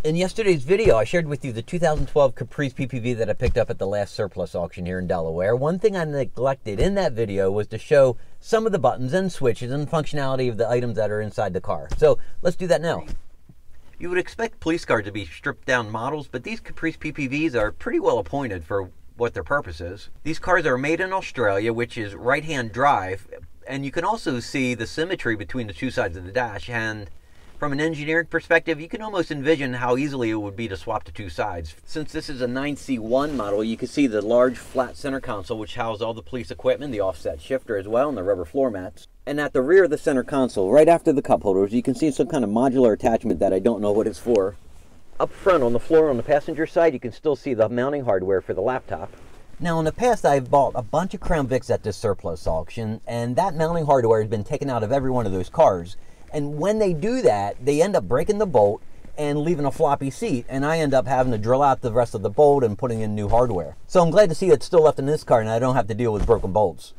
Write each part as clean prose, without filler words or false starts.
In yesterday's video, I shared with you the 2012 Caprice PPV that I picked up at the last surplus auction here in Delaware. One thing I neglected in that video was to show some of the buttons and switches and functionality of the items that are inside the car. So let's do that now. You would expect police cars to be stripped down models, but these Caprice PPVs are pretty well appointed for what their purpose is. These cars are made in Australia, which is right-hand drive, and you can also see the symmetry between the two sides of the dash. And from an engineering perspective, you can almost envision how easily it would be to swap the two sides. Since this is a 9C1 model, you can see the large flat center console, which houses all the police equipment, the offset shifter as well, and the rubber floor mats. And at the rear of the center console, right after the cup holders, you can see some kind of modular attachment that I don't know what it's for. Up front on the floor on the passenger side, you can still see the mounting hardware for the laptop. Now in the past, I've bought a bunch of Crown Vics at this surplus auction, and that mounting hardware has been taken out of every one of those cars. And when they do that, they end up breaking the bolt and leaving a floppy seat, and I end up having to drill out the rest of the bolt and putting in new hardware. So I'm glad to see it's still left in this car and I don't have to deal with broken bolts.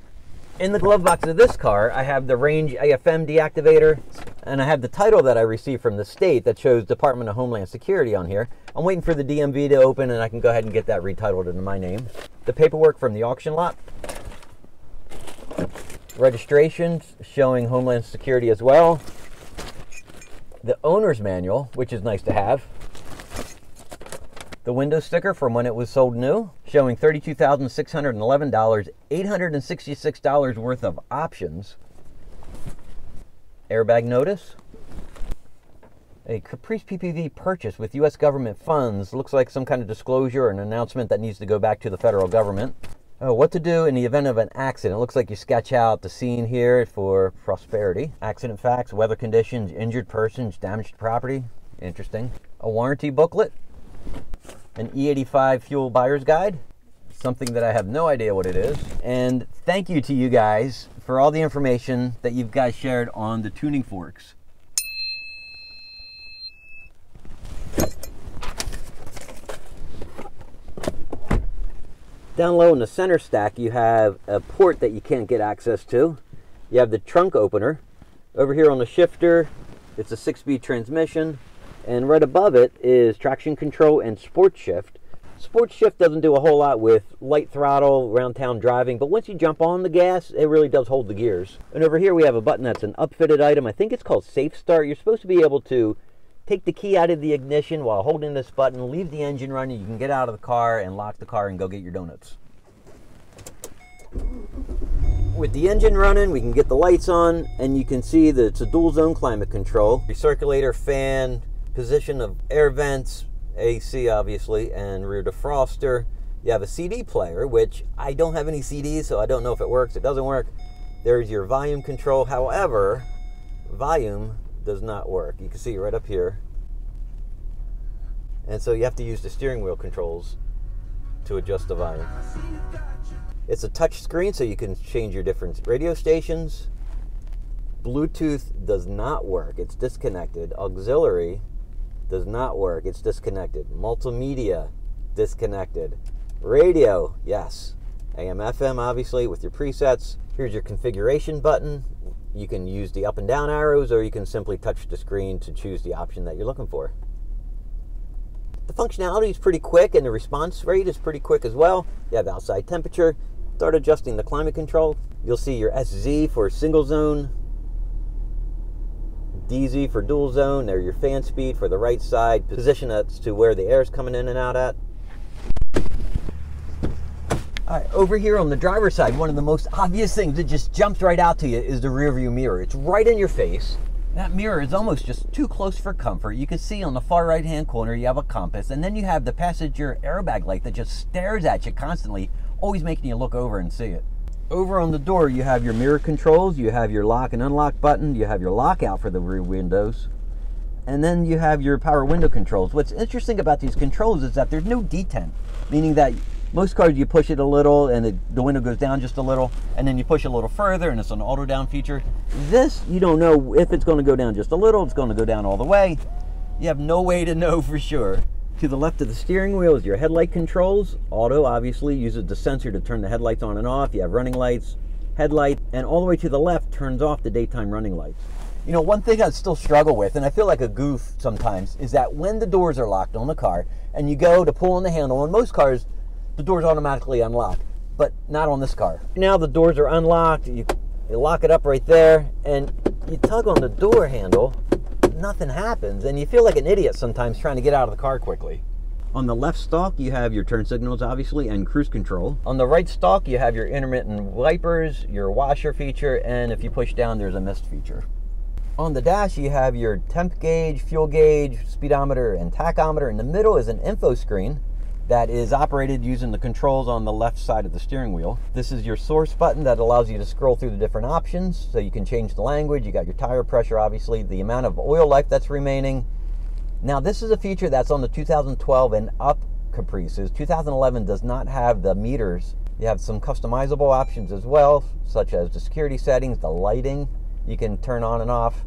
In the glove box of this car, I have the range AFM deactivator, and I have the title that I received from the state that shows Department of Homeland Security on here. I'm waiting for the DMV to open and I can go ahead and get that retitled into my name. The paperwork from the auction lot. Registrations showing Homeland Security as well. The owner's manual, which is nice to have. The window sticker from when it was sold new, showing $32,611, $866 worth of options. Airbag notice. A Caprice PPV purchase with U.S. government funds. Looks like some kind of disclosure or an announcement that needs to go back to the federal government. Oh, what to do in the event of an accident. It looks like you sketch out the scene here for prosperity. Accident facts, weather conditions, injured persons, damaged property. Interesting. A warranty booklet. An E85 fuel buyer's guide. Something that I have no idea what it is. And thank you to you guys for all the information that you guys shared on the tuning forks. Down low in the center stack, you have a port that you can't get access to. You have the trunk opener. Over here on the shifter, it's a 6-speed transmission. And right above it is traction control and sport shift. Sport shift doesn't do a whole lot with light throttle, around town driving, but once you jump on the gas, it really does hold the gears. And over here we have a button that's an upfitted item. I think it's called Safe Start. You're supposed to be able to take the key out of the ignition while holding this button, leave the engine running, you can get out of the car and lock the car and go get your donuts. With the engine running, we can get the lights on, and you can see that it's a dual zone climate control. Recirculator, fan, position of air vents, AC obviously, and rear defroster. You have a CD player, which I don't have any CDs, so I don't know if it works. It doesn't work. There's your volume control. However, volume does not work. You can see it right up here. And so you have to use the steering wheel controls to adjust the volume. It's a touch screen, so you can change your different radio stations. Bluetooth does not work. It's disconnected. Auxiliary does not work. It's disconnected. Multimedia, disconnected. Radio, yes. AM, FM, obviously, with your presets. Here's your configuration button. You can use the up and down arrows, or you can simply touch the screen to choose the option that you're looking for. The functionality is pretty quick, and the response rate is pretty quick as well. You have outside temperature. Start adjusting the climate control. You'll see your SZ for single zone, DZ for dual zone. There, your fan speed for the right side. Position as to where the air is coming in and out at. All right, over here on the driver's side, one of the most obvious things that just jumps right out to you is the rear view mirror. It's right in your face. That mirror is almost just too close for comfort. You can see on the far right hand corner you have a compass, and then you have the passenger airbag light that just stares at you constantly, always making you look over and see it. Over on the door you have your mirror controls, you have your lock and unlock button, you have your lockout for the rear windows, and then you have your power window controls. What's interesting about these controls is that there's no detent, meaning that most cars you push it a little and the window goes down just a little, and then you push a little further and it's an auto down feature. This, you don't know if it's going to go down just a little, it's going to go down all the way. You have no way to know for sure. To the left of the steering wheel is your headlight controls. Auto obviously uses the sensor to turn the headlights on and off. You have running lights, headlight, and all the way to the left turns off the daytime running lights. You know, one thing I still struggle with, and I feel like a goof sometimes, is that when the doors are locked on the car and you go to pull on the handle, on most cars, the doors automatically unlock, but not on this car. Now the doors are unlocked, you lock it up right there, and you tug on the door handle, nothing happens, and you feel like an idiot sometimes trying to get out of the car quickly. On the left stalk, you have your turn signals, obviously, and cruise control. On the right stalk, you have your intermittent wipers, your washer feature, and if you push down, there's a mist feature. On the dash, you have your temp gauge, fuel gauge, speedometer, and tachometer. In the middle is an info screen that is operated using the controls on the left side of the steering wheel. This is your source button that allows you to scroll through the different options, so you can change the language. You got your tire pressure, obviously, the amount of oil life that's remaining. Now, this is a feature that's on the 2012 and up Caprices. 2011 does not have the meters. You have some customizable options as well, such as the security settings, the lighting you can turn on and off,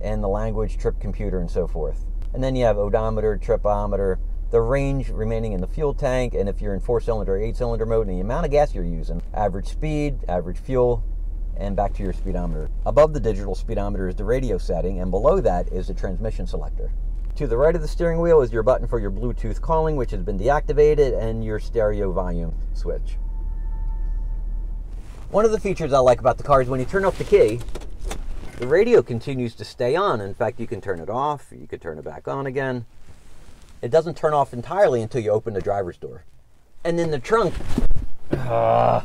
and the language, trip computer, and so forth. And then you have odometer, tripometer, the range remaining in the fuel tank, and if you're in 4-cylinder or 8-cylinder mode, and the amount of gas you're using, average speed, average fuel, and back to your speedometer. Above the digital speedometer is the radio setting, and below that is the transmission selector. To the right of the steering wheel is your button for your Bluetooth calling, which has been deactivated, and your stereo volume switch. One of the features I like about the car is when you turn off the key, the radio continues to stay on. In fact, you can turn it off, you could turn it back on again. It doesn't turn off entirely until you open the driver's door. And in the trunk, I've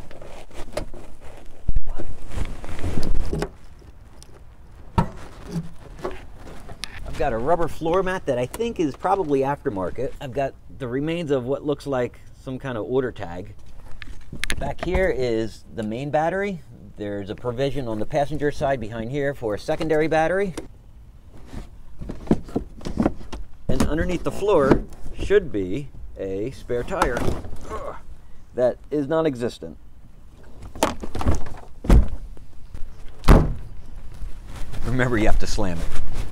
got a rubber floor mat that I think is probably aftermarket. I've got the remains of what looks like some kind of order tag. Back here is the main battery. There's a provision on the passenger side behind here for a secondary battery. And underneath the floor should be a spare tire that is non-existent. Remember, you have to slam it.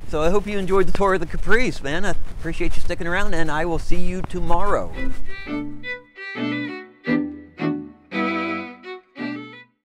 So I hope you enjoyed the tour of the Caprice, man. I appreciate you sticking around, and I will see you tomorrow.